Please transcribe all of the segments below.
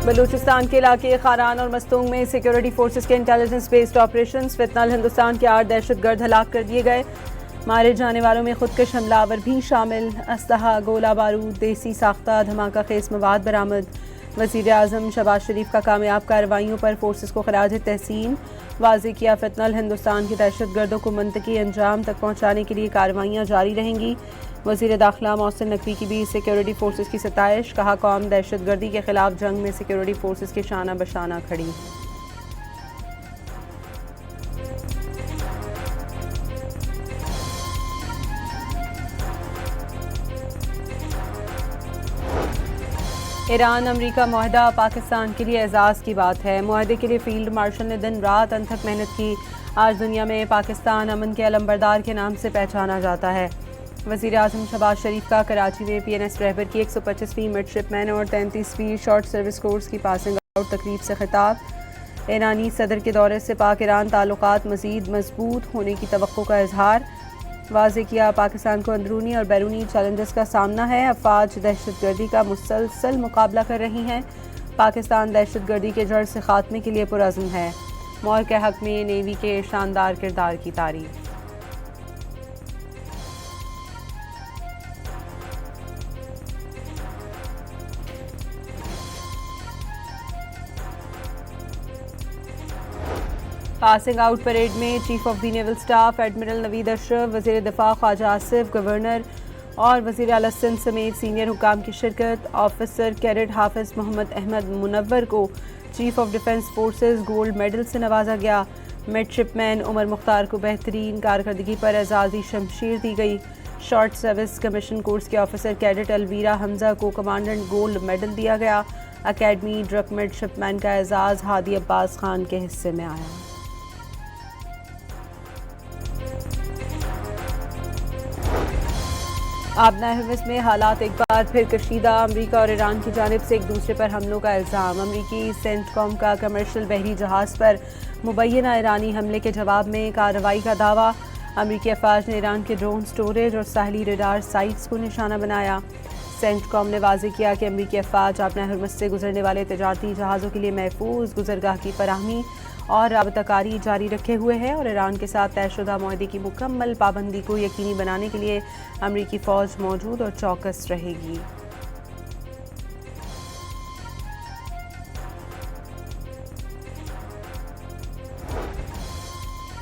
बलूचिस्तान के इलाके खारान और मस्तूंग में सिक्योरिटी फोर्सेस के इंटेलिजेंस बेस्ड ऑपरेशन फितनल हिंदुस्तान के 8 दहशतगर्द हलाक कर दिए गए। मारे जाने वालों में खुदकश हमलावर भी शामिल। असलहा, गोला बारूद, देसी साख्ता, धमाका खेज मवाद बरामद। वज़ीर आज़म शहबाज शरीफ का कामयाब कार्रवाइयों पर फोर्सेस को खराज तहसीन। वाज़ेह किया फितनल हिंदुस्तान के दहशतगर्दों को मंतकी अंजाम तक पहुँचाने के लिए कार्रवाइयाँ जारी रहेंगी। वज़ीर दाखिला मोहसिन नकवी की भी सिक्योरिटी फोर्सेस की सताइश। कहा, कौम दहशतगर्दी के खिलाफ जंग में सिक्योरिटी फोर्सेस के शाना बशाना खड़ी। ईरान अमरीका मुआहदा पाकिस्तान के लिए एजाज़ की बात है। मुआहदे के लिए फील्ड मार्शल ने दिन रात अनथक मेहनत की। आज दुनिया में पाकिस्तान अमन के अलमबरदार के नाम से पहचाना जाता है। वज़ीर आज़म शहबाज शरीफ का कराची में PNS रहबर की 125वीं मिडशिपमैन और 33वीं शॉर्ट सर्विस कोर्स की पासिंग आउट तकरीब से खिताब। ईरानी सदर के दौरे से पाक ईरान ताल्लुकात मज़ीद मजबूत होने की तवक्को का इजहार। वाज़ेह किया, पाकिस्तान को अंदरूनी और बैरूनी चैलेंजेस का सामना है। अफवाज दहशतगर्दी का मुसलसल मुकाबला कर रही हैं। पाकिस्तान दहशतगर्दी के जड़ से खात्मे के लिए पुरअज़्म है। मौर के हक़ में नेवी के शानदार किरदार की तारीफ। पासिंग आउट परेड में chief of the naval staff admiral Naveed Ashraf, वज़ीर दिफा ख्वाजा आसिफ, गवर्नर और वज़ीर आला सिंध समेत सीनियर हुकाम की शिरकत। ऑफिसर कैडेट हाफिज मोहम्मद अहमद मुनव्वर को chief of defence forces gold medal से नवाजा गया। मिडशिपमैन उमर मुख्तार को बेहतरीन कारकर्दगी पर एजाज़ी शमशीर दी गई। शॉर्ट सर्विस कमीशन कोर्स के ऑफिसर कैडेट अलवीरा हमजा को कमांडेंट गोल्ड मेडल दिया गया। अकेडमी ड्रग मिडशिपमैन का एजाज़ हादी अब्बास खान के हिस्से में आया। आबना हर्मस में हालात एक बार फिर कशीदा। अमरीका और ईरान की जानिब से एक दूसरे पर हमलों का इल्ज़ाम। अमरीकी सेंटकॉम का कमर्शियल बहरी जहाज़ पर मुबैना ईरानी हमले के जवाब में कार्रवाई का दावा। अमरीकी अफवाज ने ईरान के ड्रोन स्टोरेज और साहली रडार साइट्स को निशाना बनाया। सेंटकॉम ने वाज़ेह किया कि अमरीकी अफवाज आबना हर्मस से गुजरने वाले तजारती जहाज़ों के लिए महफूज गुजरगाह की फराहमी और राबताकारी जारी रखे हुए है और ईरान के साथ तयशुदा मुआहदे की मुकम्मल पाबंदी को यकीनी बनाने के लिए अमरीकी फ़ौज मौजूद और चौकस रहेगी।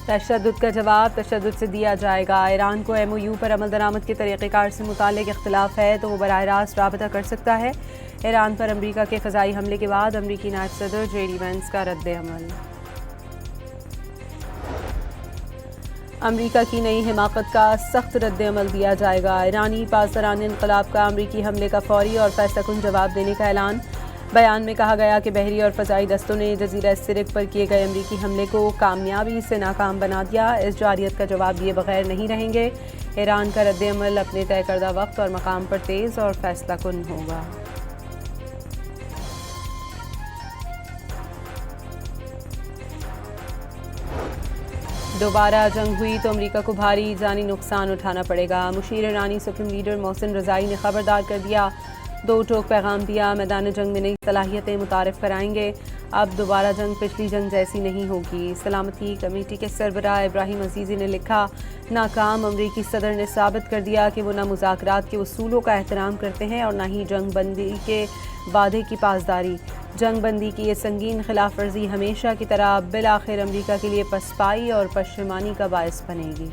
तशद्दुद का जवाब तशद्दुद से दिया जाएगा। ईरान को MOU पर अमल दरामद के तरीक़ेकार से मुताल्लिक़ इख्तिलाफ है तो वो बराह रास्त राबता कर सकता है। ईरान पर अमरीका के फ़ज़ाई हमले के बाद अमरीकी नायब सदर JD वेंस का रद्द-ए-अमल। अमरीका की नई हिमाकत का सख्त रद्द-ए-अमल दिया जाएगा। ईरानी पासदारान इनकलाब का अमरीकी हमले का फौरी और फैसलाकुन जवाब देने का ऐलान। बयान में कहा गया कि बहरी और फ़ज़ाई दस्तों ने जज़ीरा सिरिक पर किए गए अमरीकी हमले को कामयाबी से नाकाम बना दिया। इस जारियत का जवाब दिए बगैर नहीं रहेंगे। ईरान का रद्द-ए-अमल अपने तय करदा वक्त और मकाम पर तेज़ और फैसलाकुन होगा। दोबारा जंग हुई तो अमरीका को भारी जानी नुकसान उठाना पड़ेगा। मुशीर ईरानी सुप्रीम लीडर मोहसिन रज़ाई ने खबरदार कर दिया। 2 टोक पैगाम दिया, मैदान जंग में नई सलाहियतें मुतारिफ कराएंगे। अब दोबारा जंग पिछली जंग जैसी नहीं होगी। सलामती कमेटी के सरबराह इब्राहिम अजीज़ी ने लिखा, नाकाम अमरीकी सदर ने साबित कर दिया कि वो न मुज़ाकरात के उसूलों का एहतराम करते हैं और न ही जंग बंदी के वादे की पासदारी। जंग बंदी की ये संगीन खिलाफ वर्जी हमेशा की तरह बिल आखिर अमरीका के लिए पसपाई और पशेमानी का बायस बनेगी।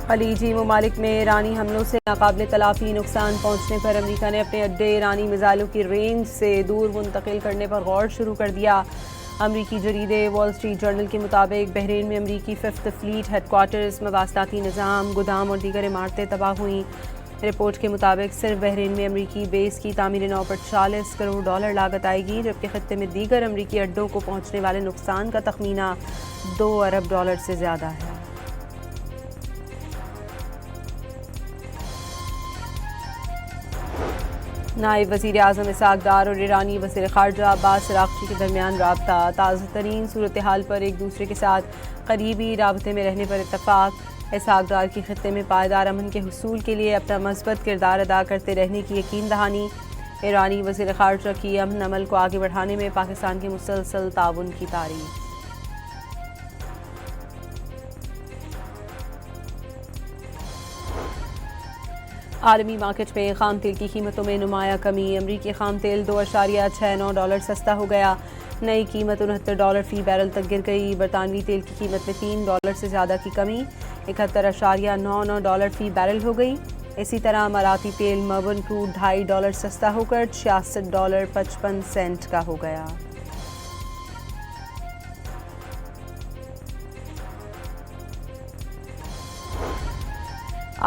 खलीजी ममालिक में ईरानी हमलों से नाकाबिले तलाफी नुकसान पहुँचने पर अमरीका ने अपने अड्डे ईरानी मिसाइलों की रेंज से दूर मुंतकिल करने पर गौर शुरू कर दिया। अमरीकी जरीदे वॉल स्ट्रीट जर्नल के मुताबिक बहरीन में अमरीकी 5th फ्लीट हेडक्वार्टर्स, मवासलाती निज़ाम, गोदाम और दीगर इमारतें तबाह हुई। रिपोर्ट के मुताबिक सिर्फ बहरीन में अमरीकी बेस की तामीर नौ पर $40 करोड़ लागत आएगी, जबकि खत्ते में दीगर अमरीकी अड्डों को पहुँचने वाले नुकसान का तखमीना $2 अरब से ज़्यादा है। नायब वज़ीर आज़म इसहाक़ डार और ईरानी वज़ीर ख़ारजा अब्बास अराग़ची के दरमियान राब्ता। ताज़ा तरीन सूरत हाल पर एक दूसरे के साथ करीबी राबते में रहने पर इत्तफ़ाक़। इसहाक़ डार की ख़ित्ते में पायदार अमन के हुसूल के लिए अपना मस्बत किरदार अदा करते रहने की यकीन दहानी। ईरानी वज़ीर ख़ारजा की अमन अमल को आगे बढ़ाने में पाकिस्तान के मुसलसल ताउन की तारीफ़। आलमी मार्केट में खाम तेल की कीमतों में नुमाया कमी। अमरीकी खाम तेल $2.69 सस्ता हो गया। नई कीमत $69 फ़ी बैरल तक गिर गई। बरतानवी तेल की कीमत में $3 से ज़्यादा की कमी $71.99 फ़ी बैरल हो गई। इसी तरह अमाराती तेल मर्बन क्रूड $2.5 सस्ता होकर $66.55 का हो गया।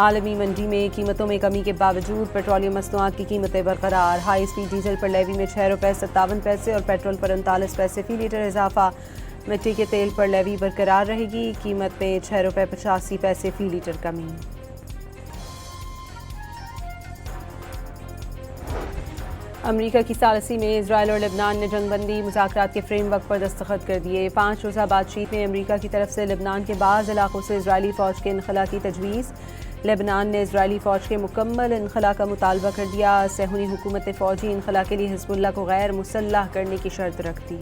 आलमी मंडी में कीमतों में कमी के बावजूद पेट्रोलियम मसनूआत की कीमतें बरकरार। हाई स्पीड डीजल पर लेवी में ₹6.57 और पेट्रोल पर 39 पैसे फ़ी लीटर इजाफा। मिट्टी के तेल पर लेवी बरकरार रहेगी। कीमत में ₹6.85 फ़ी लीटर कमी। अमरीका की सालसी में इजराइल और लेबनान ने जंगबंदी मुज़ाकरात के फ्रेमवर्क पर दस्तखत कर दिए। 5 रोज़ा बातचीत में अमरीका की तरफ से लेबनान के बाज़ इलाकों से इजरायली फ़ौज के इनखला की तजवीज़। लेबनान ने इजरायली फ़ौज के मुकम्मल इनखला का मुतालबा कर दिया। सहूनी हुकूमत ने फ़ौजी इनखला के लिए हिज़्बुल्लाह को गैर मुसल्लह करने की शर्त रख दी।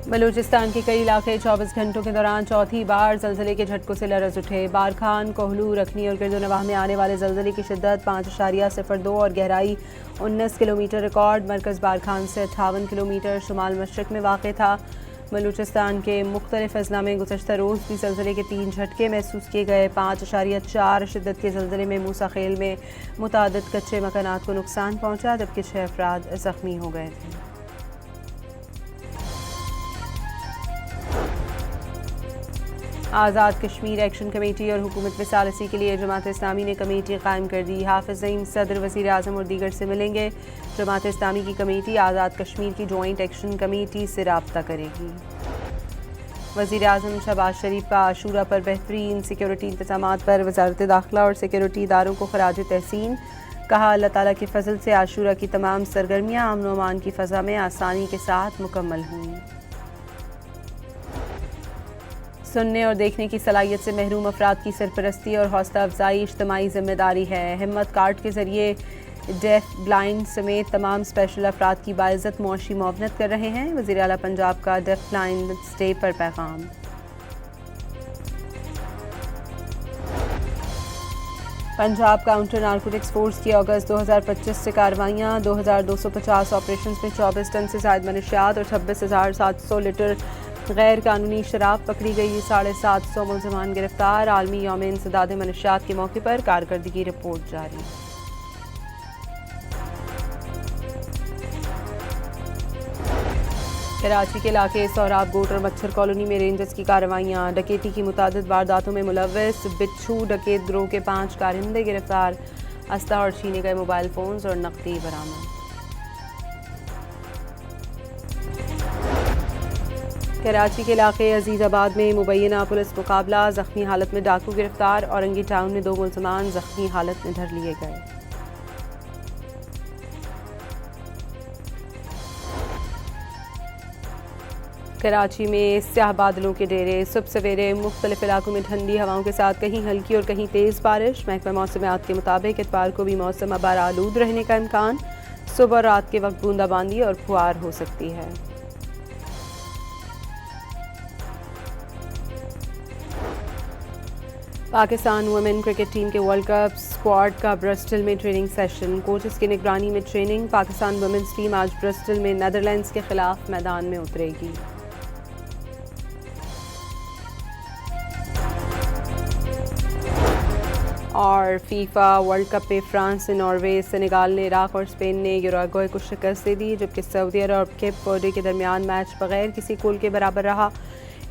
बलूचिस्तान के कई इलाके 24 घंटों के दौरान चौथी बार जल्जले के झटकों से लरज़ उठे। बारखान, कोहलू, रखनी और गिरदोनवाह में आने वाले जल्जले की शिद्दत 5.02 और गहराई 19 किलोमीटर रिकॉर्ड। मरकज़ बारखान से 58 किलोमीटर शुमाल मशरक़ में वाक़ था। बलूचिस्तान के मुख्तलिफ अज़ला में गुज़श्ता रोज़ भी जल्जले के 3 झटके महसूस किए गए। 5.4 शिद्दत के जल्जले में मूसा खेल में मुतादिद कच्चे मकानात को नुकसान पहुँचा, जबकि 6 अफराद ज़ख्मी हो गए थे। आज़ाद कश्मीर एक्शन कमेटी और हुकूमत में सालसी के लिए जमात इस्लामी ने कमेटी कायम कर दी। हाफिज़ ज़ईन सदर वज़ीर आज़म और दीगर से मिलेंगे। जमात इस्लामी की कमेटी आज़ाद कश्मीर की जॉइंट एक्शन कमेटी से राब्ता करेगी। वज़ीर आज़म शहबाज शरीफ का आशूरा पर बेहतरीन सिक्योरिटी इंतज़ामात पर वज़ारत दाखिला और सिक्योरिटी इदारों को खराज तहसीन। कहा, अल्लाह ताला के फजल से आशूरा की तमाम सरगर्मियाँ अमन व अमान की फ़ज़ा में आसानी के साथ मुकम्मल हुई। सुनने और देखने की सलाहियत से महरूम अफराद की सरपरस्ती और हौसला अफजाई इज्तिमाई जिम्मेदारी है। हिम्मत कार्ड के ज़रिए डेफ, ब्लाइंड समेत तमाम स्पेशल अफराद की बाइज़्ज़त मुआशी मुआवनत कर रहे हैं। वज़ीर आला पंजाब का डेफ ब्लाइंड डे पर पैगाम। पंजाब काउंटर नारकोटिक्स फोर्स की अगस्त 2025 से कार्रवाइयाँ। 2250 ऑपरेशन में 24 टन से ज़ायद मनशियात और 26,700 लीटर गैर कानूनी शराब पकड़ी गई। 750 मुलजमान गिरफ्तार। आलमी यौम इंसदाद मनशियात के मौके पर कारकर्दगी रिपोर्ट जारी। कराची के इलाके सोहराब गोट और मच्छर कॉलोनी में रेंजर्स की कार्रवाइयाँ। डकैती की मुतादिद वारदातों में मुलव्वस बिच्छू डकैत गिरोह के 5 कारिंदे गिरफ्तार। अस्ता और छीने गए मोबाइल फ़ोन्स और नकदी बरामद। कराची के इलाके अजीज़ाबाद में मुबैना पुलिस मुकाबला। ज़ख्मी हालत में डाकू गिरफ्तार। औरंगी टाउन में 2 मुलजमान ज़ख्मी हालत में धर लिए गए। कराची में स्याह बादलों के डेरे। सुबह सवेरे मुख्तलिफ इलाकों में ठंडी हवाओं के साथ कहीं हल्की और कहीं तेज़ बारिश। महकमा मौसमियात के मुताबिक इतवार को भी मौसम अबार आलूद रहने का इम्कान। सुबह और रात के वक्त बूंदाबांदी और फुहार हो सकती है। पाकिस्तान वुमेन क्रिकेट टीम के वर्ल्ड कप स्क्वाड का ब्रिस्टल में ट्रेनिंग सेशन। कोचेस की निगरानी में ट्रेनिंग। पाकिस्तान वुमेन्स टीम आज ब्रिस्टल में नेदरलैंड्स के खिलाफ मैदान में उतरेगी। और फीफा वर्ल्ड कप में फ्रांस ने नॉर्वे, सेनेगाल ने इराक और स्पेन ने यूरुग्वे को शिकस्त दे दी, जबकि सऊदी अरब और केप वर्डे के दरमियान मैच बगैर किसी गोल के बराबर रहा।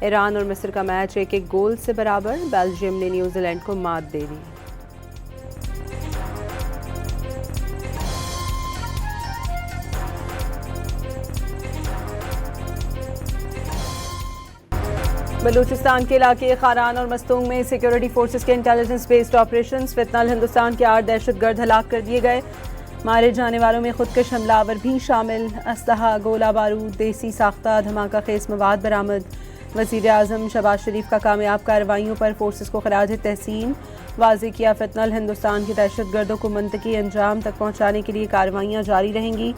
ईरान और मिस्र का मैच 1-1 गोल से बराबर। बेल्जियम ने न्यूजीलैंड को मात दे दी। बलूचिस्तान के इलाके खारान और मस्तूंग में सिक्योरिटी फोर्सेस के इंटेलिजेंस बेस्ड ऑपरेशन फितनल हिंदुस्तान के 8 दहशतगर्द हलाक कर दिए गए। मारे जाने वालों में खुदकश हमलावर भी शामिल। असलहा, गोला बारूद, देसी साख्ता धमाका खेज मवाद बरामद। वज़ीर आज़म शहबाज शरीफ का कामयाब कार्रवाइयों पर फोर्सेस को खराज तहसीन। वाज़ेह किया, फितनल हिंदुस्तान के दहशतगर्दों को मंतकी अंजाम तक पहुँचाने के लिए कार्रवाइयाँ जारी रहेंगी।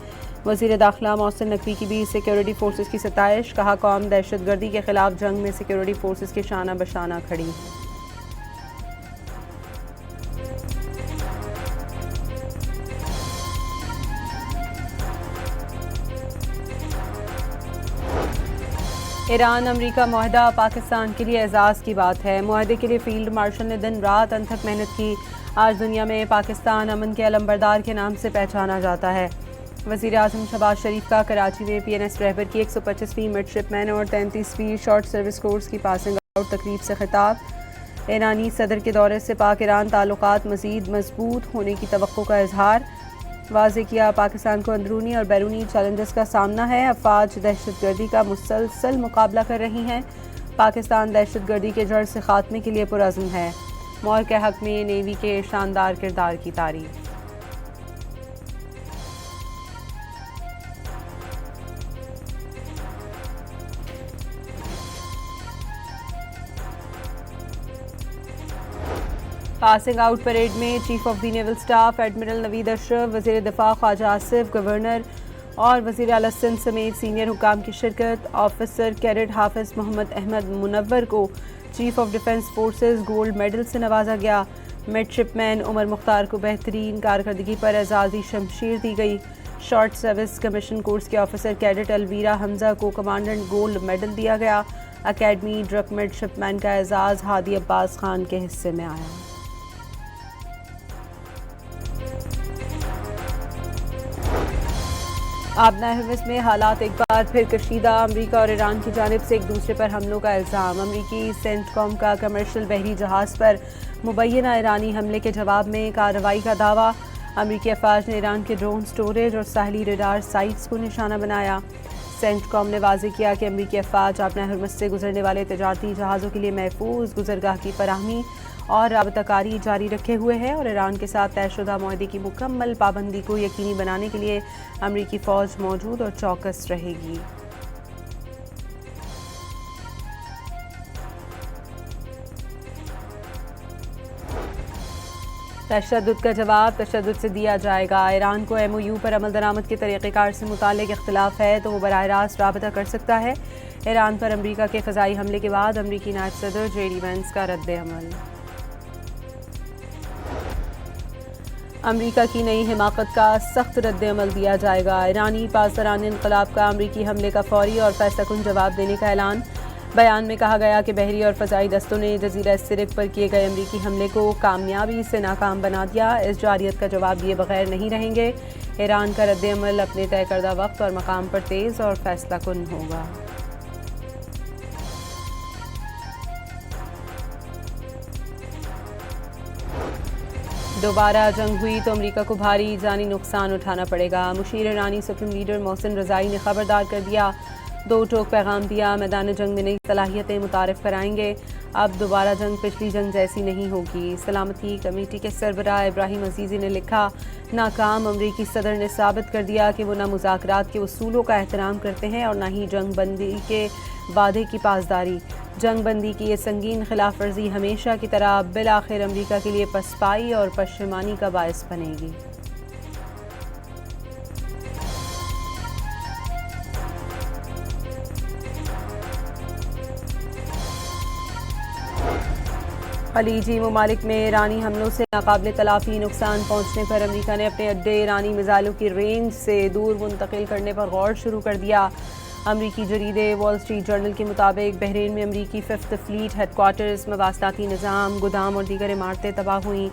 वज़ीर दाखिला मोहसिन नकवी की भी सिक्योरिटी फोर्सेस की सताइश। कहा, कौम दहशतगर्दी के खिलाफ जंग में सिक्योरिटी फोर्सेस के शाना बशाना खड़ी। ईरान अमरीका मुआहदा पाकिस्तान के लिए एजाज़ की बात है। मुआहदे के लिए फील्ड मार्शल ने दिन रात अनथक मेहनत की। आज दुनिया में पाकिस्तान अमन के अलंबरदार के नाम से पहचाना जाता है। वज़ीर आज़म शहबाज शरीफ का कराची में PNS रहबर की 125वीं मिडशिपमैन और 33वीं शॉर्ट सर्विस कोर्स की पासिंग आउट तकरीब से खिताब। ईरानी सदर के दौरे से पाक ईरान ताल्लुकात मज़ीद मजबूत होने की तवक्को का इजहार। वाज़ेह किया, पाकिस्तान को अंदरूनी और बैरूनी चैलेंजेस का सामना है। अफवाज दहशतगर्दी का मुसलसल मुकाबला कर रही हैं। पाकिस्तान दहशतगर्दी के जड़ से खात्मे के लिए पुरअज़्म है। मौर के हक़ में नेवी के शानदार किरदार की तारीफ। पासिंग आउट परेड में chief of the naval staff admiral Naveed Ashraf, वज़ीर दिफा ख्वाजा आसिफ, गवर्नर और वज़ीर आला सिंध समेत सीनियर हुकाम की शिरकत। ऑफिसर कैडेट हाफिज मोहम्मद अहमद मुनव्वर को chief of defence forces gold medal से नवाजा गया। मिडशिपमैन उमर मुख्तार को बेहतरीन कारकर्दगी पर एजाज़ी शमशीर दी गई। शॉर्ट सर्विस कमीशन कोर्स के ऑफिसर कैडेट अलवीरा हमजा को कमांडेंट गोल्ड मेडल दिया गया। अकेडमी ड्रग मिडशिपमैन का एजाज़ हादी अब्बास खान के हिस्से में आया। आबना हर्मस में हालात एक बार फिर कशीदा। अमरीका और ईरान की जानिब से एक दूसरे पर हमलों का इल्ज़ाम। अमरीकी सेंटकॉम का कमर्शियल बहरी जहाज़ पर मुबैना ईरानी हमले के जवाब में कार्रवाई का दावा। अमरीकी अफवाज ने ईरान के ड्रोन स्टोरेज और साहली रडार साइट्स को निशाना बनाया। सेंटकॉम ने वाज़ेह किया कि अमरीकी अफवाज आबना हर्मस से गुजरने वाले तजारती जहाज़ों के लिए महफूज गुजरगाह की फराहमी और राबताकारी जारी रखे हुए है और ईरान के साथ तयशुदा मुआहदे की मुकम्मल पाबंदी को यकीनी बनाने के लिए अमरीकी फ़ौज मौजूद और चौकस रहेगी। तशद्दुद का जवाब तशद्दुद से दिया जाएगा। ईरान को MOU पर अमल दरामद के तरीक़ेकार से मुताल्लिक़ इख्तिलाफ है तो वो बराह रास्त राबता कर सकता है। ईरान पर अमरीका के फ़ज़ाई हमले के बाद अमरीकी नायब सदर JD वेंस का रद्द अमल। अमरीका की नई हिमाकत का सख्त रद्द अमल दिया जाएगा। ईरानी पासदारान इनकलाब का अमरीकी हमले का फौरी और फैसलाकुन जवाब देने का ऐलान। बयान में कहा गया कि बहरी और फ़ज़ाई दस्तों ने जज़ीरा सिरिक पर किए गए अमरीकी हमले को कामयाबी से नाकाम बना दिया। इस जारियत का जवाब दिए बगैर नहीं रहेंगे। ईरान का रद्द अमल अपने तय करदा वक्त और मकाम पर तेज़ और फैसलाकुन होगा। दोबारा जंग हुई तो अमरीका को भारी जानी नुकसान उठाना पड़ेगा। मुशीर ईरानी सुप्रीम लीडर मोहसिन रज़ाई ने खबरदार कर दिया, दो टोक पैगाम दिया, मैदान जंग में नई सलाहियतें मुतारिफ कराएंगे। अब दोबारा जंग पिछली जंग जैसी नहीं होगी। सलामती कमेटी के सरबराह इब्राहिम अजीज़ी ने लिखा, नाकाम अमरीकी सदर ने साबित कर दिया कि वो न मुज़ाकरात के उसूलों का एहतराम करते हैं और न ही जंग बंदी के वादे की पासदारी। जंग बंदी की ये संगीन खिलाफ वर्जी हमेशा की तरह बिल आखिर अमरीका के लिए पसपाई और पशेमानी का बायस बनेगी। खलीजी ममालिक में ईरानी हमलों से नाकाबिले तलाफी नुकसान पहुँचने पर अमरीका ने अपने अड्डे ईरानी मिसाइलों की रेंज से दूर मुंतकिल करने पर गौर शुरू कर दिया। अमरीकी जरीदे वॉल स्ट्रीट जर्नल के मुताबिक बहरीन में अमरीकी 5th फ्लीट हेडक्वार्टर्स, मवासलाती निज़ाम, गोदाम और दीगर इमारतें तबाह हुई।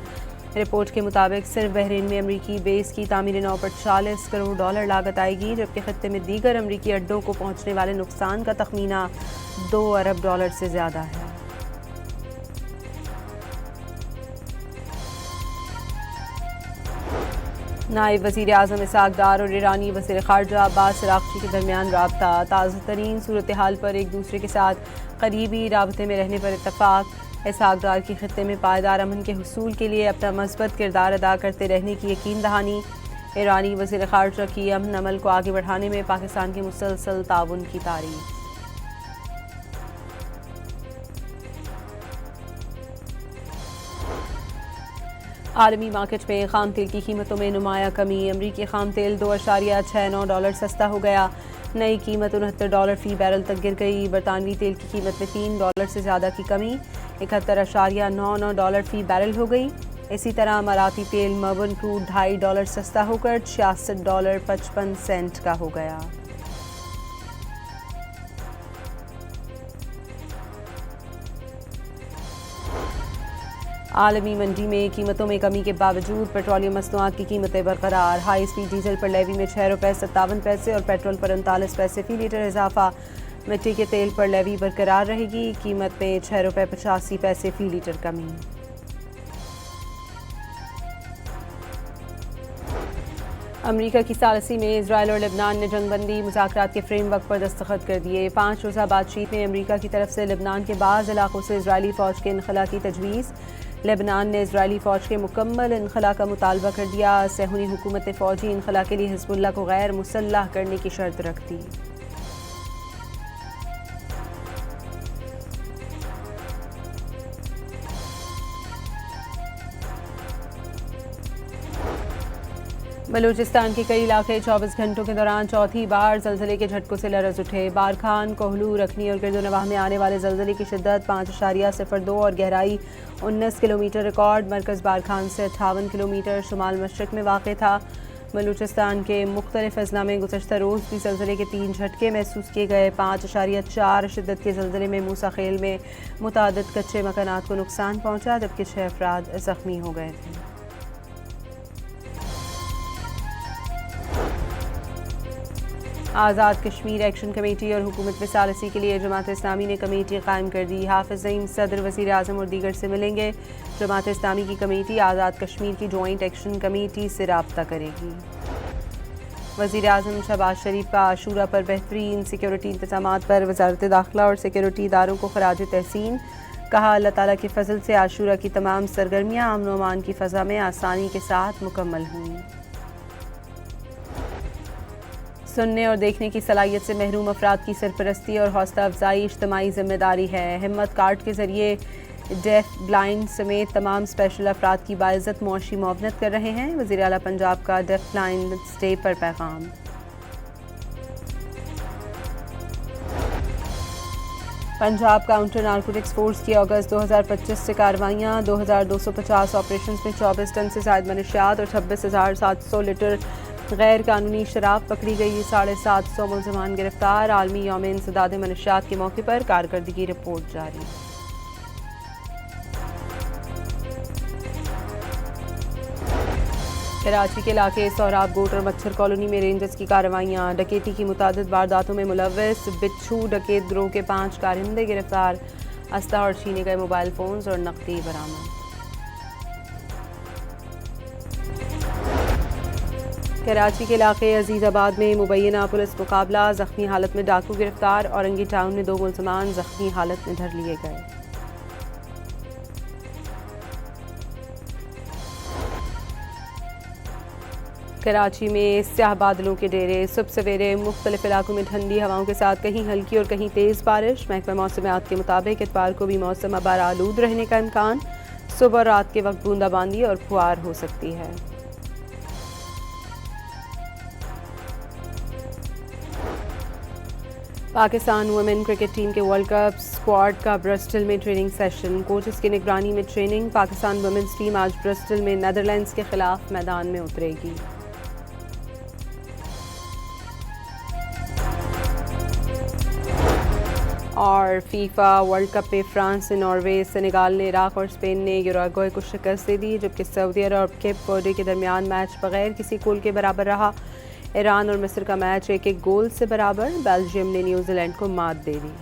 रिपोर्ट के मुताबिक सिर्फ बहरीन में अमरीकी बेस की तामीर नौ पर $40 करोड़ लागत आएगी, जबकि खत्ते में दीगर अमरीकी अड्डों को पहुँचने वाले नुकसान का तखमीना $2 अरब से ज़्यादा है। नायब वज़ीर आज़म इसहाक़ डार और ईरानी वज़ीर ख़ारजा अब्बास अराग़ची के दरमियान राब्ता। ताज़ा तरीन सूरत हाल पर एक दूसरे के साथ करीबी राबते में रहने पर इत्तफ़ाक़। इसहाक़ डार की ख़ित्ते में पायदार अमन के हुसूल के लिए अपना मस्बत किरदार अदा करते रहने की यकीन दहानी। ईरानी वज़ीर ख़ारजा की अमन अमल को आगे बढ़ाने में पाकिस्तान के मुसलसल ताउन की तारीफ़। आलमी मार्केट में खाम तेल की कीमतों में नुमाया कमी। अमरीकी खाम तेल $2.69 सस्ता हो गया। नई कीमत $69 फ़ी बैरल तक गिर गई। बरतानवी तेल की कीमत में $3 से ज़्यादा की कमी, $71.99 फ़ी बैरल हो गई। इसी तरह अमाराती तेल मर्बन क्रूड $2.5 सस्ता होकर $66.55 का हो गया। आलमी मंडी में कीमतों में कमी के बावजूद पेट्रोलियम मसनूआत की कीमतें बरकरार। हाई स्पीड डीजल पर लेवी में ₹6.57 और पेट्रोल पर 39 पैसे फ़ी लीटर इजाफा। मिट्टी के तेल पर लेवी बरकरार रहेगी, कीमत में ₹6.85 फ़ी लीटर कमी। अमरीका की सालसी में इजराइल और लेबनान ने जंगबंदी मुज़ाकरात के फ्रेमवर्क पर दस्तखत कर दिए। 5 रोज़ा बातचीत में अमरीका की तरफ से लेबनान के बाज़ इलाकों से इजरायली फ़ौज के इनखला की तजवीज़। लेबनान ने इजरायली फ़ौज के मुकम्मल इनखला का मुतालबा कर दिया। सहूनी हुकूमत ने फ़ौजी इनखला के लिए हिज़्बुल्लाह को गैर मुसल्लह करने की शर्त रख दी। बलूचिस्तान के कई इलाके 24 घंटों के दौरान चौथी बार जल्जले के झटकों से लरज़ उठे। बारखान, कोहलू, रखनी और गिरदोनवाह में आने वाले जल्जले की शिद्दत 5.02 और गहराई 19 किलोमीटर रिकॉर्ड। मरकज़ बारखान से 58 किलोमीटर शुमाल मशरक़ में वाक़ था। बलूचिस्तान के मुख्तलिफ अज़ला में गुज़श्ता रोज़ भी जल्जले के 3 झटके महसूस किए गए। 5.4 शिद्दत के जल्जले में मूसा खेल में मुतादिद कच्चे मकानात को नुकसान पहुँचा, जबकि 6 अफराद ज़ख्मी हो गए थे। आज़ाद कश्मीर एक्शन कमेटी और हुकूमत में सालसी के लिए जमात इस्लामी ने कमेटी कायम कर दी। हाफिज़ ज़ईम सदर वज़ीर आज़म और दीगर से मिलेंगे। जमात इस्लामी की कमेटी आज़ाद कश्मीर की जॉइंट एक्शन कमेटी से रब्ता करेगी। वज़ीर आज़म शहबाज शरीफ का आशूरा पर बेहतरीन सिक्योरिटी इंतज़ामात पर वज़ारत दाखिला और सिक्योरिटी इदारों को खराज तहसीन। कहा, अल्लाह ताला के फ़ज़ल से आशूरा की तमाम सरगर्मियाँ अमन व अमान की फ़ज़ा में आसानी के साथ मुकम्मल हुई। सुनने और देखने की सलाहियत से महरूम अफराद की सरपरस्ती और हौसला अफजाई इज्तिमाई जिम्मेदारी है। हिम्मत कार्ड के ज़रिए डेफ, ब्लाइंड समेत तमाम स्पेशल अफराद की बाइज़्ज़त मुआशी मुआवनत कर रहे हैं। वज़ीर आला पंजाब का डेफ ब्लाइंड डे पर पैगाम। पंजाब काउंटर नारकोटिक्स फोर्स की अगस्त 2025 से कार्रवाइयाँ। 2250 ऑपरेशन में 24 टन से ज़ायद मनशियात और 26,700 लीटर गैर कानूनी शराब पकड़ी गई। 750 मुलजमान गिरफ्तार। आलमी यौम इंसदाद मनशियात के मौके पर कारकर्दगी रिपोर्ट जारी। कराची के इलाके सोहराब गोट और मच्छर कॉलोनी में रेंजर्स की कार्रवाइयाँ। डकैती की मुतादिद वारदातों में मुलव्वस बिच्छू डकैत गिरोह के 5 कारिंदे गिरफ्तार। असलहा और छीने गए मोबाइल फ़ोन्स और नकदी बरामद। कराची के इलाके अजीज़ाबाद में मुबैना पुलिस मुकाबला। ज़ख्मी हालत में डाकू गिरफ्तार। औरंगी टाउन में 2 मुलजमान ज़ख्मी हालत में धर लिए गए। कराची में स्याह बादलों के डेरे। सुबह सवेरे मुख्तलिफ इलाकों में ठंडी हवाओं के साथ कहीं हल्की और कहीं तेज़ बारिश। महकमा मौसमियात के मुताबिक इतवार को भी मौसम अबार आलूद रहने का इम्कान। सुबह और रात के वक्त बूंदाबांदी और फुआर हो सकती है। पाकिस्तान वुमेन क्रिकेट टीम के वर्ल्ड कप स्क्वाड का ब्रिस्टल में ट्रेनिंग सेशन। कोचेस की निगरानी में ट्रेनिंग। पाकिस्तान वुमेन्स टीम आज ब्रिस्टल में नेदरलैंड्स के खिलाफ मैदान में उतरेगी। और फीफा वर्ल्ड कप में फ्रांस से नॉर्वे, सेनेगाल ने इराक और स्पेन ने यूरुग्वे को शिकस्त दे दी, जबकि सऊदी अरब और केप वर्डे के दरमियान मैच बगैर किसी गोल के बराबर रहा। ईरान और मिस्र का मैच 1-1 गोल से बराबर। बेल्जियम ने न्यूजीलैंड को मात दे दी।